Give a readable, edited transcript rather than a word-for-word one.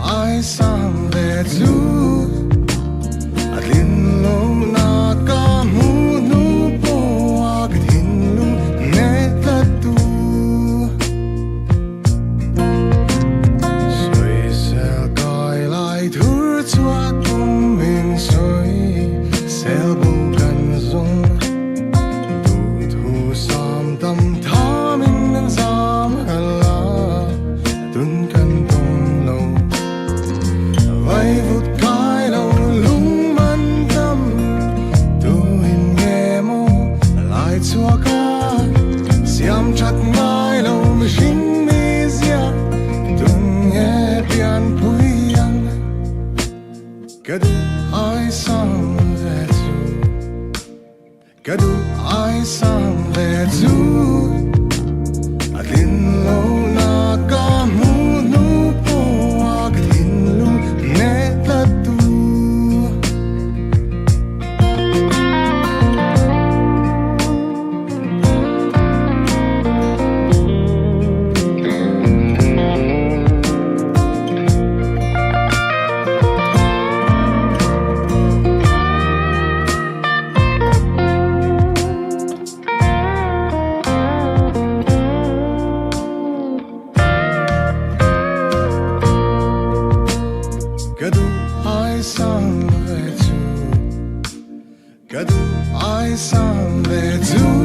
ai sang về du at lin lo na ka mu nu po ak hin lu ne ta tu soi sel kai lai thur chua tum min soi sel bu kan zong du thu sam tam tha min nan zam hala tun kan tong lo vai vụt cái lâu lung man tâm tu hình nghe mô lại chua ca xiêm chặt ngay lâu mi xin mi zia tung nghe pian pui yang cái du ai sang về du cái du ai sang về du lin lâu na ca mu nu po ak lin lu ne ta tu cái du ai sang về du cái du ai sang về du